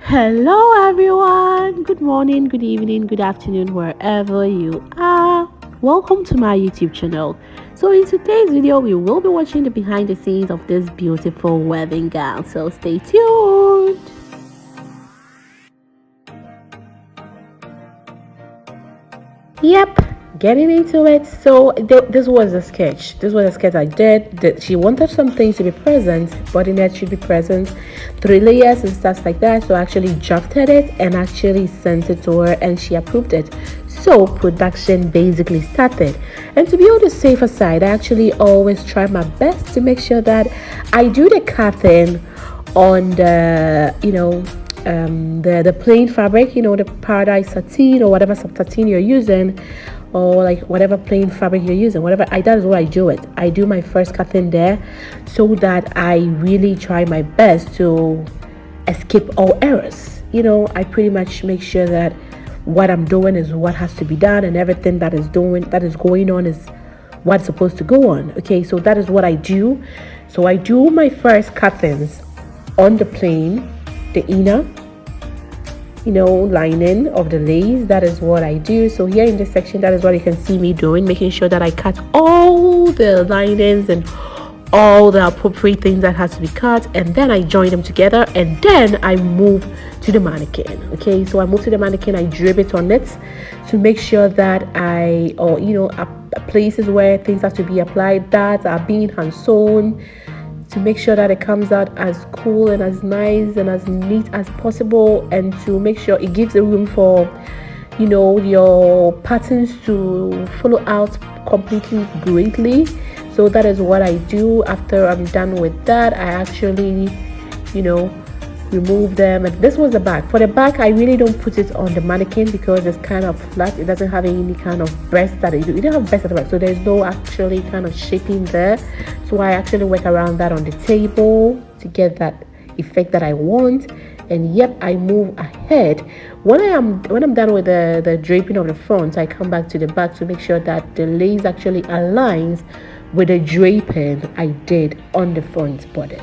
Hello, everyone. Good morning, good evening, good afternoon, wherever you are. Welcome to my YouTube channel. So, in today's video, we will be watching the behind the scenes of this beautiful wedding gown. So, stay tuned. Yep, getting into it. So this was a sketch. This was a sketch I did. That she wanted some things to be present, body net should be present, 3 layers and stuff like that. So I actually drafted it and actually sent it to her, and she approved it. So production basically started. And to be on the safer side, I actually always try my best to make sure that I do the cutting on the plain fabric, the paradise sateen or whatever sateen you're using, or like whatever plain fabric you're using, that is what I do it. I do my first cutting there, so that I really try my best to escape all errors. I pretty much make sure that what I'm doing is what has to be done, and everything that is going on is what's supposed to go on. Okay, so that is what I do. So I do my first cuttings on the plain, the inner lining of the lace. That is what I do. So here in this section, that is what you can see me doing, making sure that I cut all the linings and all the appropriate things that has to be cut, and then I join them together, and then I move to the mannequin. Okay, so I move to the mannequin, I drape it on it to make sure that places where things have to be applied that are being hand sewn, to make sure that it comes out as cool and as nice and as neat as possible, and to make sure it gives a room for your patterns to follow out completely greatly. So that is what I do. After I'm done with that, I actually remove them. And this was the back. For the back, I really don't put it on the mannequin because it's kind of flat. It doesn't have any kind of breast that it don't have breast at the back, so there's no actually kind of shaping there. So I actually work around that on the table to get that effect that I want. And yep, I move ahead. When I'm done with the draping of the front, I come back to the back to make sure that the lace actually aligns with the draping I did on the front bodice.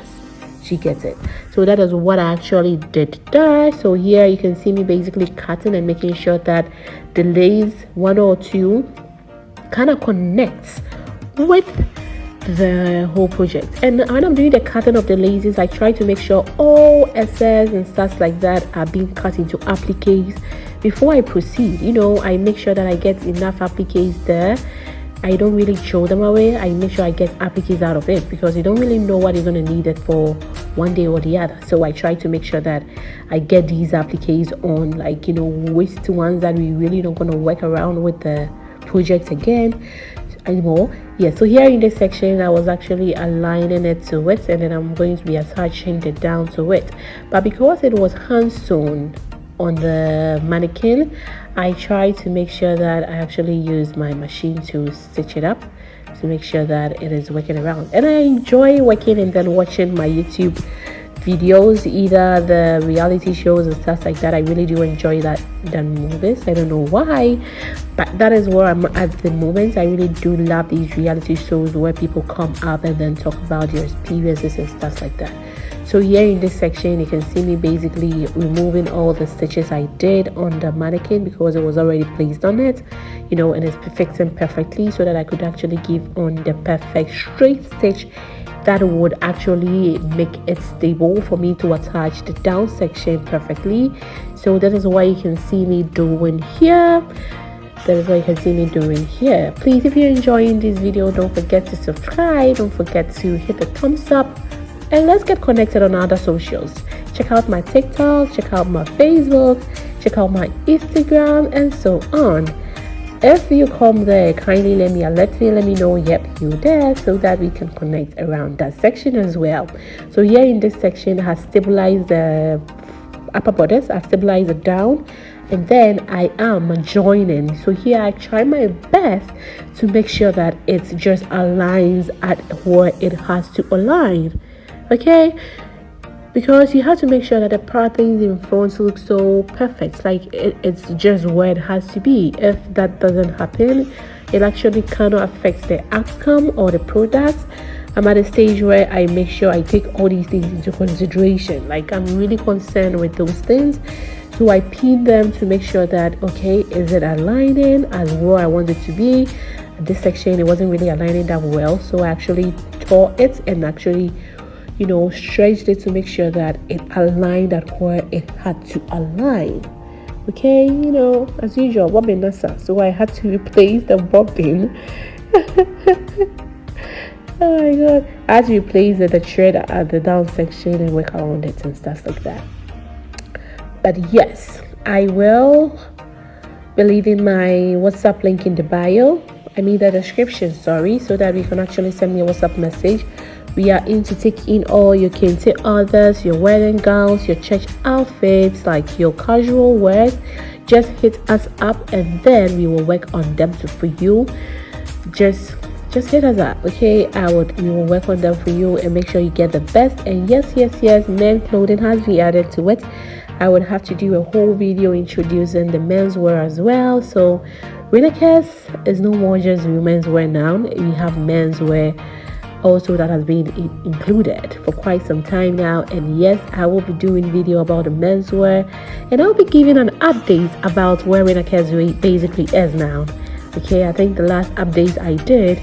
She gets it. So that is what I actually did there. So here you can see me basically cutting and making sure that the lace, one or two, kind of connects with the whole project. And when I'm doing the cutting of the laces, I try to make sure all excess and stuff like that are being cut into appliques before I proceed. I make sure that I get enough appliques there. I don't really throw them away. I make sure I get appliques out of it, because you don't really know what you're going to need it for one day or the other. So I try to make sure that I get these appliques on, waste ones that we really not going to work around with the project again anymore. Yeah, so here in this section, I was actually aligning it to it, and then I'm going to be attaching the down to it. But because it was hand sewn on the mannequin, I try to make sure that I actually use my machine to stitch it up to make sure that it is working around. And I enjoy working and then watching my YouTube videos, either the reality shows and stuff like that. I really do enjoy that than movies. I don't know why, but that is where I'm at the moment. I really do love these reality shows where people come up and then talk about their experiences and stuff like that. So here in this section, you can see me basically removing all the stitches I did on the mannequin, because it was already placed on it, and it's fixing perfectly, so that I could actually give on the perfect straight stitch that would actually make it stable for me to attach the down section perfectly. So that is what you can see me doing here. That is what you can see me doing here. Please, if you're enjoying this video, don't forget to subscribe, don't forget to hit the thumbs up, and let's get connected on other socials. Check out my TikTok, check out my Facebook, check out my Instagram, and so on. If you come there, kindly let me know, yep, you there, so that we can connect around that section as well. So here in this section, I have stabilized the upper bodice, I've stabilized it down, and then I am joining. So here I try my best to make sure that it just aligns at where it has to align. Okay, because you have to make sure that the patterns in front look so perfect, like it's just where it has to be. If that doesn't happen, it actually kind of affects the outcome or the product. I'm at a stage where I make sure I take all these things into consideration. Like, I'm really concerned with those things. So I pin them to make sure that, okay, is it aligning as where I want it to be? This section, it wasn't really aligning that well. So I actually tore it and actually, stretched it to make sure that it aligned at where it had to align. Okay, as usual, bobbin nasa. So I had to replace the bobbin. Oh my god. I had to replace the thread at the down section and work around it and stuff like that. But yes, I will be leaving my WhatsApp link in the bio. I mean the description, sorry, so that you can actually send me a WhatsApp message. We are in to take in all your kente orders, your wedding gowns, your church outfits, like your casual wears. Just hit us up and then we will work on them for you. Just hit us up, okay? We will work on them for you and make sure you get the best. And yes, men clothing has been added to it. I would have to do a whole video introducing the menswear as well. So Renakes is no more just women's wear now. We have menswear also that has been included for quite some time now. And yes, I will be doing video about the menswear, and I'll be giving an update about where Renakes basically is now. Okay, I think the last update I did,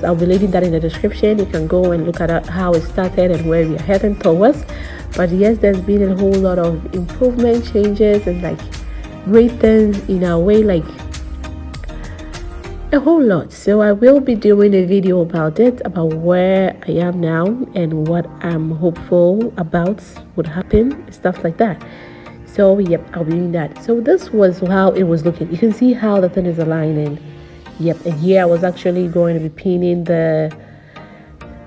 I'll be leaving that in the description. You can go and look at how it started and where we are heading towards. But yes, there's been a whole lot of improvement, changes, and like great things in our way, like a whole lot. So I will be doing a video about it, about where I am now and what I'm hopeful about would happen, stuff like that. So I'll be doing that. So this was how it was looking. You can see how the thing is aligning. And here I was actually going to be pinning the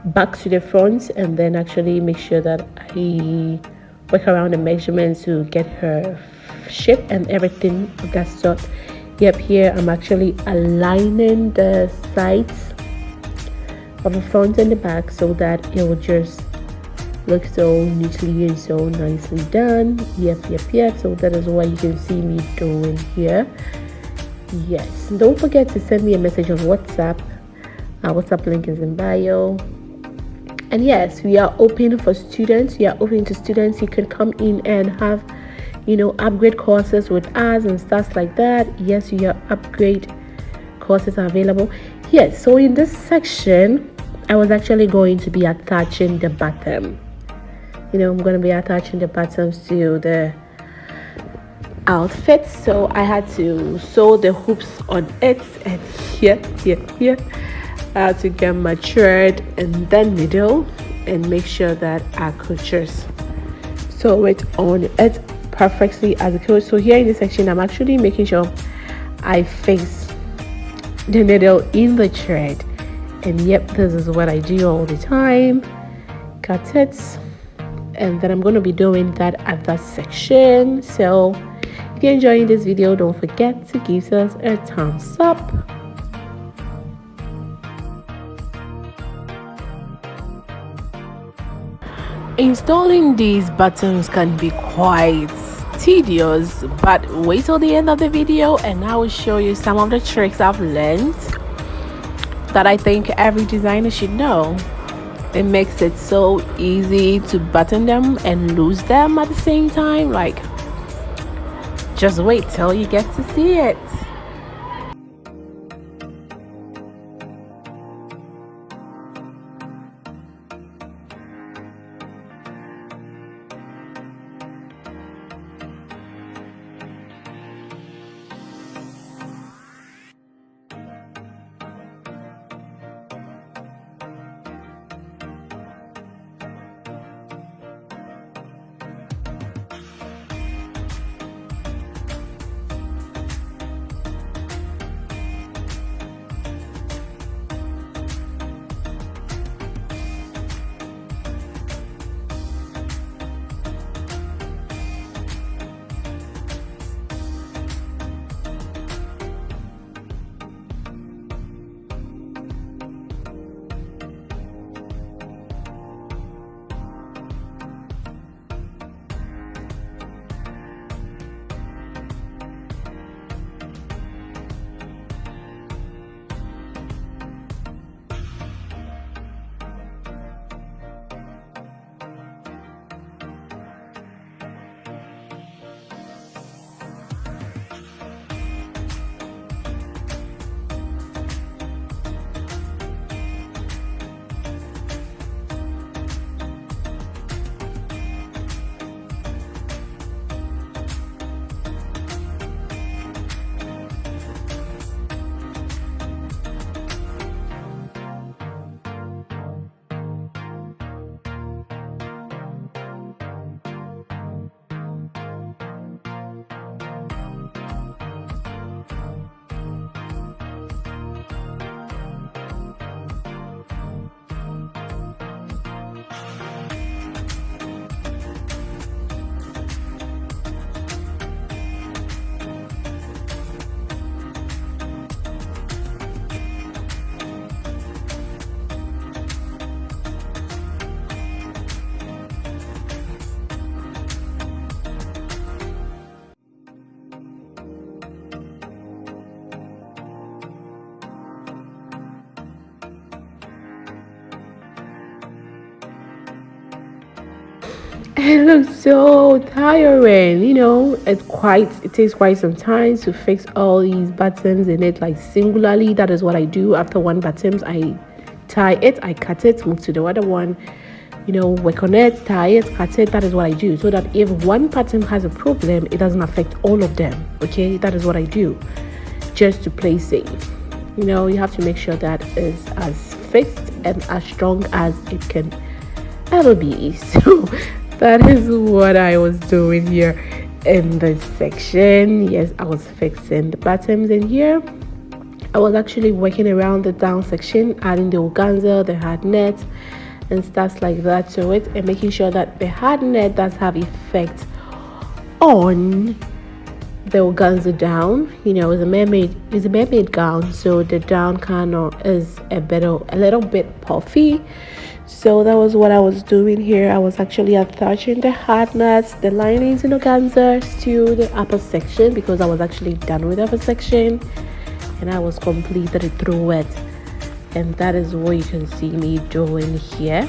back to the front and then actually make sure that I work around the measurements to get her shape and everything of that sort. Here I'm actually aligning the sides of the front and the back so that it will just look so neatly and so nicely done. So that is what you can see me doing here. Yes, don't forget to send me a message on WhatsApp. Our WhatsApp link is in bio. And yes, we are open for students. We are open to students. You can come in and have upgrade courses with us and stuff like that. Yes, your upgrade courses are available. Yes, so in this section I was actually going to be attaching the bottom. I'm going to be attaching the bottoms to the outfit, so I had to sew the hoops on it. And here I had to get my thread in the middle and make sure that I could just sew it on it perfectly as it goes. So here in this section I'm actually making sure I fix the needle in the thread, and this is what I do all the time. Cut it, and then I'm going to be doing that at that section. So if you're enjoying this video, don't forget to give us a thumbs up. Installing these buttons can be quite tedious, but wait till the end of the video and I will show you some of the tricks I've learned that I think every designer should know. It makes it so easy to button them and lose them at the same time. Like, just wait till you get to see it. It looks so tiring, it takes quite some time to fix all these buttons in it, like singularly. That is what I do. After one button, I tie it, I cut it, move to the other one, work on it, tie it, cut it. That is what I do, so that if one pattern has a problem, it doesn't affect all of them. Okay, that is what I do, just to play safe. You have to make sure that is as fixed and as strong as it can ever be. So that is what I was doing here in this section. Yes, I was fixing the buttons in here. I was actually working around the down section, adding the organza, the hard net, and stuff like that to it, and making sure that the hard net does have effect on the organza down. It's a mermaid gown, so the down kind of is a little bit puffy. So that was what I was doing here. I was actually attaching the hard nuts, the linings in organza to the upper section, because I was actually done with the upper section and I was completed through it. And that is what you can see me doing here.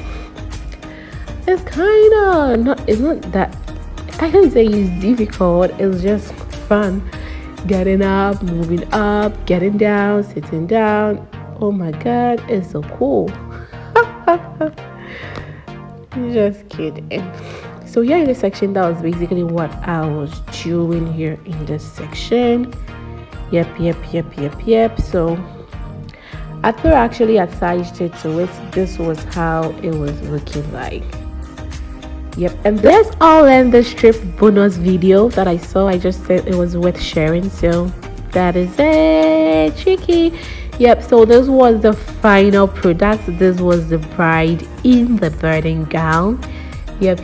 It's it's not that, I can say it's difficult. It's just fun. Getting up, moving up, getting down, sitting down. Oh my god, it's so cool. Just kidding. So here in this section, that was basically what I was doing here in this section. Yep. So after I actually attached it to it, this was how it was looking like. Yep, and that's all in the strip bonus video that I saw. I just said it was worth sharing, so that is it. Cheeky. Yep, so this was the final product. This was the bride in the wedding gown. Yep,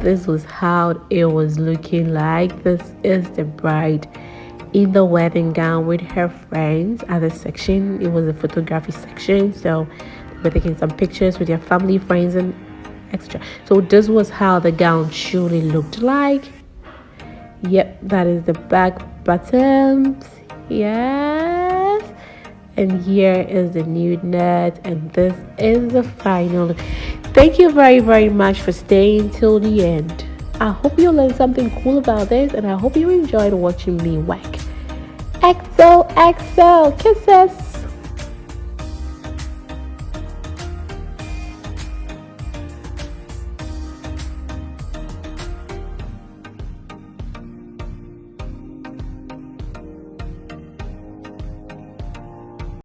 this was how it was looking like. This is the bride in the wedding gown with her friends at the section. It was a photography section, so we're taking some pictures with your family, friends, and extra. So this was how the gown truly looked like. Yep, that is the back buttons. Yes, and here is the nude net, and this is the final. Thank you very much for staying till the end. I hope you learned something cool about this, and I hope you enjoyed watching me work. XOXO kisses.